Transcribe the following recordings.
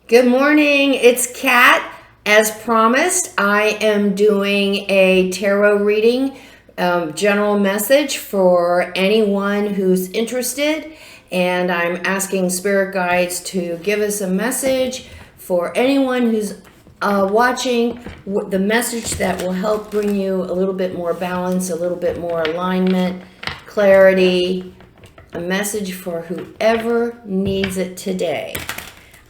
Good morning, it's Kat. As promised, I am doing a tarot reading, general message for anyone who's interested, and I'm asking spirit guides to give us a message for anyone who's watching, the message that will help bring you a little bit more balance, a little bit more alignment, clarity, a message for whoever needs it today.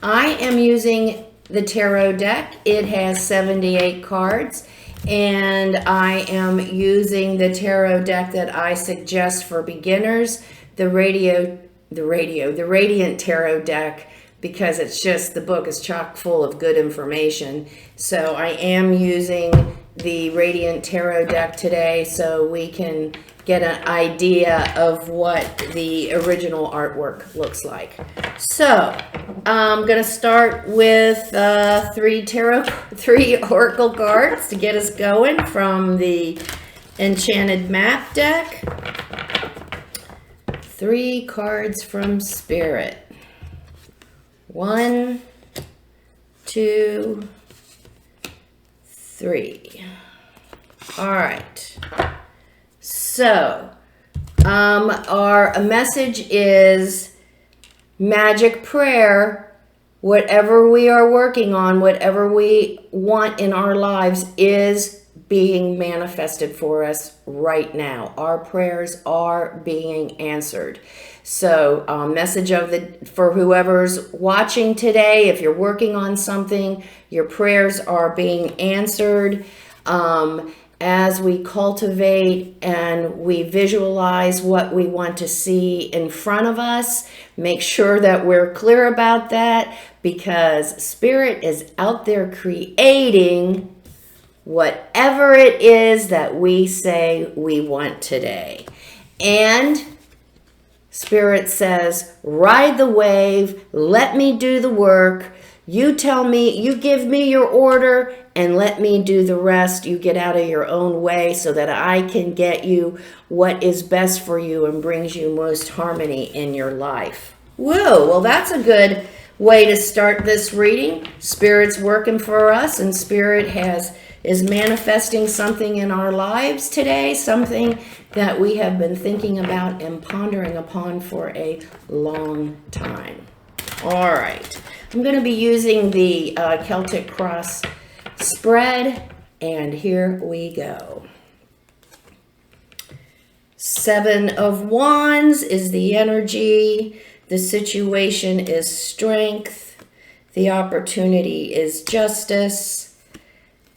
I am using the tarot deck. It has 78 cards, and I am using the tarot deck that I suggest for beginners, the Radiant Tarot deck, because it's just, the book is chock full of good information. So I am using the Radiant Tarot deck today so we can get an idea of what the original artwork looks like. So I'm going to start with three oracle cards to get us going from the Enchanted Map deck. 3 cards from Spirit. 1, 2, 3. All right. So, our message is magic prayer. Whatever we are working on, whatever we want in our lives is being manifested for us right now. Our prayers are being answered. So, message for whoever's watching today, if you're working on something, your prayers are being answered. As we cultivate and we visualize what we want to see in front of us, make sure that we're clear about that, because Spirit is out there creating whatever it is that we say we want today. And Spirit says, ride the wave, let me do the work. You tell me, you give me your order, and let me do the rest. You get out of your own way so that I can get you what is best for you and brings you most harmony in your life. Whoa, well, that's a good way to start this reading. Spirit's working for us, and Spirit is manifesting something in our lives today, something that we have been thinking about and pondering upon for a long time. All right. I'm going to be using the Celtic Cross spread, and here we go. 7 of Wands is the energy. The situation is strength. The opportunity is justice.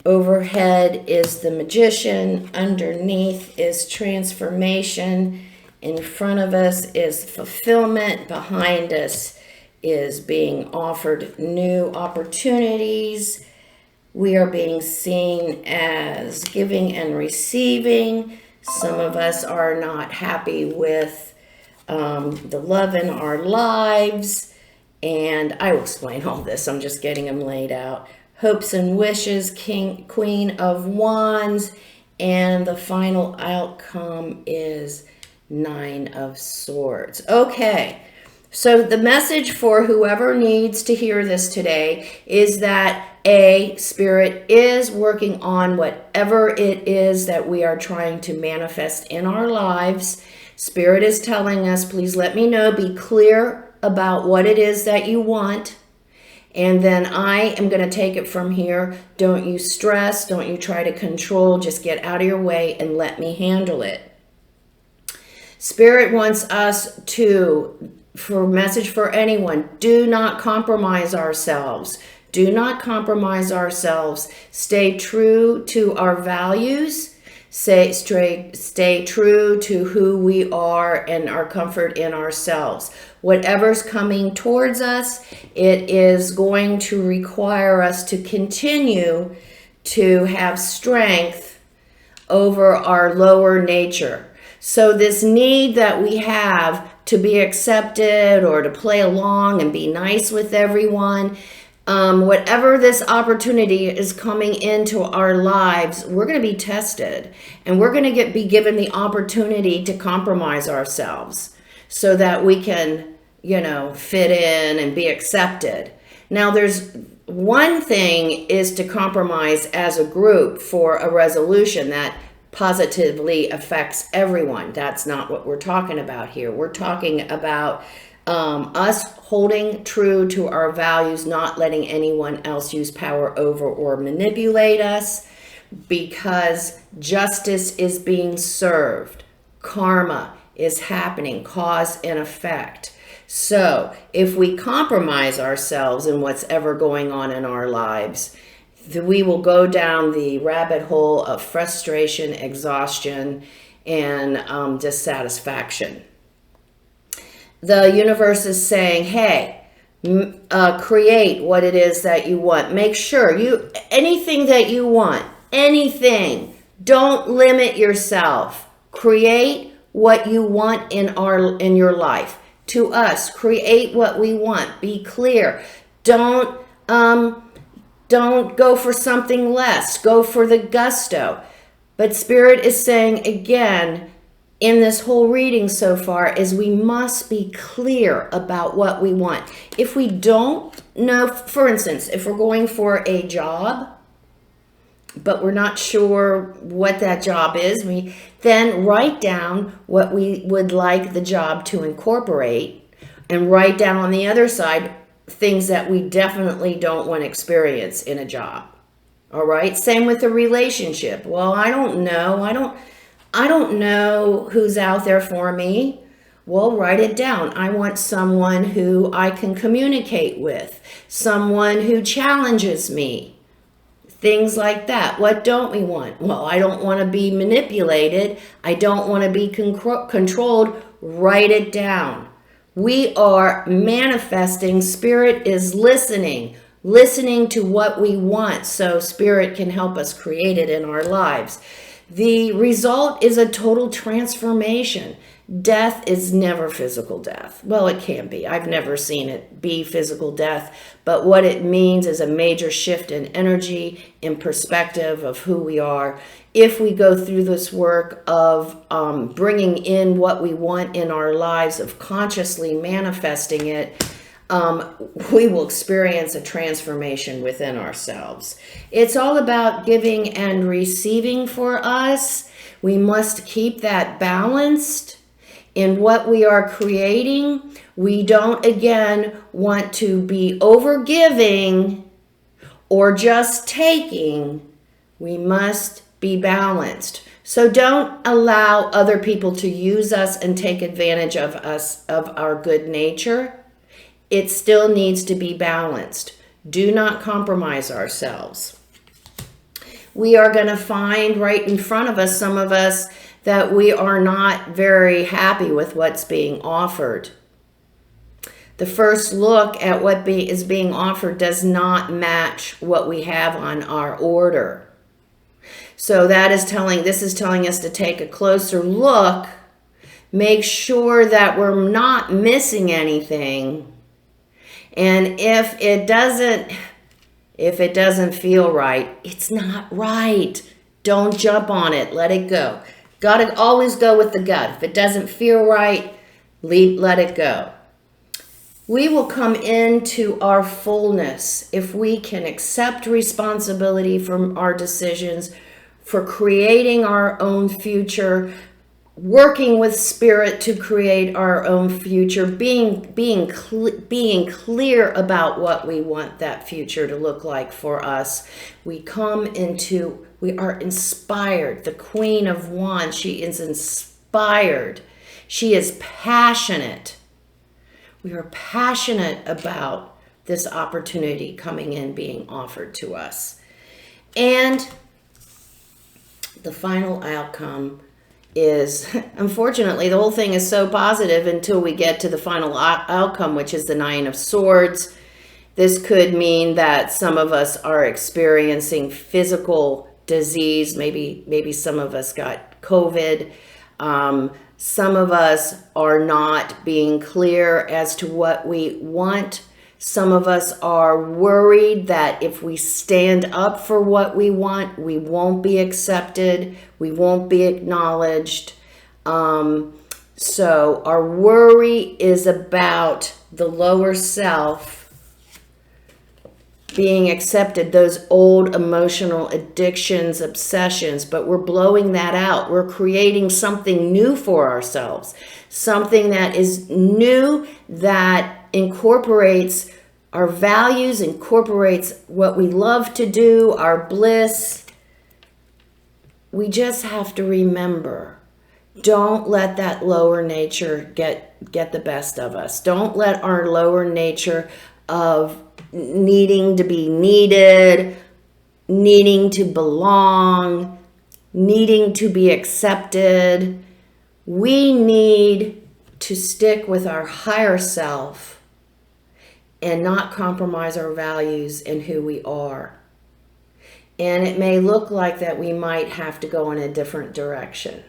Overhead is the Magician. Underneath is transformation. In front of us is fulfillment. Behind us is being offered new opportunities. We are being seen as giving and receiving. Some of us are not happy with the love in our lives. And I will explain all this. I'm just getting them laid out. Hopes and wishes, Queen of Wands. And the final outcome is 9 of Swords. Okay. So the message for whoever needs to hear this today is that Spirit is working on whatever it is that we are trying to manifest in our lives. Spirit is telling us, please let me know, be clear about what it is that you want. And then I am going to take it from here. Don't you stress, don't you try to control, just get out of your way and let me handle it. Spirit wants us to, for message for anyone, do not compromise ourselves. Do not compromise ourselves. Stay true to our values. Stay true to who we are and our comfort in ourselves. Whatever's coming towards us, it is going to require us to continue to have strength over our lower nature. So this need that we have to be accepted or to play along and be nice with everyone, whatever this opportunity is coming into our lives, we're going to be tested, and we're going to be given the opportunity to compromise ourselves so that we can, fit in and be accepted. Now, there's one thing is to compromise as a group for a resolution that positively affects everyone. That's not what we're talking about here. We're talking about us holding true to our values, not letting anyone else use power over or manipulate us, because justice is being served. Karma is happening, cause and effect. So if we compromise ourselves in what's ever going on in our lives, we will go down the rabbit hole of frustration, exhaustion, and dissatisfaction. The universe is saying, hey, create what it is that you want. Make sure anything that you want, anything, don't limit yourself. Create what you want in your life. To us, create what we want. Be clear. Don't go for something less. Go for the gusto. But Spirit is saying again, in this whole reading so far, is we must be clear about what we want. If we don't know, for instance, if we're going for a job, but we're not sure what that job is, then write down what we would like the job to incorporate, and write down on the other side things that we definitely don't want to experience in a job. All right? Same with the relationship. Well, I don't know. I don't know who's out there for me. Well, write it down. I want someone who I can communicate with, someone who challenges me. Things like that. What don't we want? Well, I don't want to be manipulated. I don't want to be controlled. Write it down. We are manifesting. Spirit is listening to what we want, so Spirit can help us create it in our lives. The result is a total transformation. Death is never physical death. Well, it can be. I've never seen it be physical death. But what it means is a major shift in energy, in perspective of who we are. If we go through this work of bringing in what we want in our lives, of consciously manifesting it, we will experience a transformation within ourselves. It's all about giving and receiving for us. We must keep that balanced in what we are creating. We don't, again, want to be overgiving or just taking. We must be balanced. So don't allow other people to use us and take advantage of us, of our good nature. It still needs to be balanced. Do not compromise ourselves. We are going to find right in front of us, some of us, that we are not very happy with what's being offered. The first look at what is being offered does not match what we have on our order. So this is telling us to take a closer look, make sure that we're not missing anything. And if it doesn't feel right, it's not right. Don't jump on it. Let it go. Got to always go with the gut. If it doesn't feel right, let it go. We will come into our fullness if we can accept responsibility for our decisions, for creating our own future, working with Spirit to create our own future, being clear about what we want that future to look like for us. We are inspired. The Queen of Wands, she is inspired. She is passionate. We are passionate about this opportunity coming in, being offered to us. And the final outcome is, unfortunately, the whole thing is so positive until we get to the final outcome, which is the Nine of Swords. This could mean that some of us are experiencing physical disease. Maybe some of us got COVID. Some of us are not being clear as to what we want. Some of us are worried that if we stand up for what we want, we won't be accepted, we won't be acknowledged. So our worry is about the lower self being accepted, those old emotional addictions, obsessions, but we're blowing that out. We're creating something new for ourselves, something that is new, that incorporates our values, incorporates what we love to do, our bliss. We just have to remember, don't let that lower nature get the best of us. Don't let our lower nature of needing to be needed, needing to belong, needing to be accepted. We need to stick with our higher self and not compromise our values and who we are. And it may look like that we might have to go in a different direction.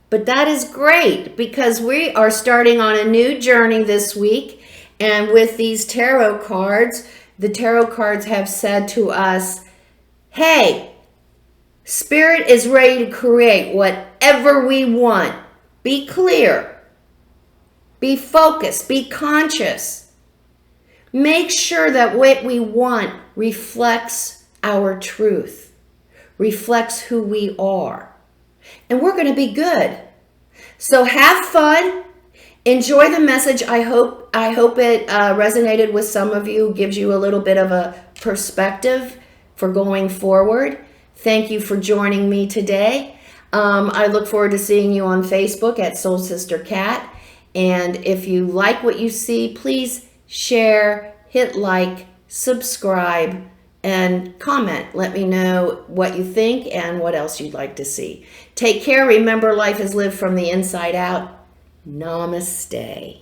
But that is great, because we are starting on a new journey this week. And with these tarot cards, the tarot cards have said to us, hey, Spirit is ready to create whatever we want. Be clear. Be focused. Be conscious. Make sure that what we want reflects our truth, reflects who we are. And we're going to be good. So have fun. Enjoy the message. I hope it resonated with some of you, gives you a little bit of a perspective for going forward. Thank you for joining me today. I look forward to seeing you on Facebook at Soul Sister Cat. And if you like what you see, please share, hit like, subscribe, and comment. Let me know what you think and what else you'd like to see. Take care. Remember, life is lived from the inside out. Namaste.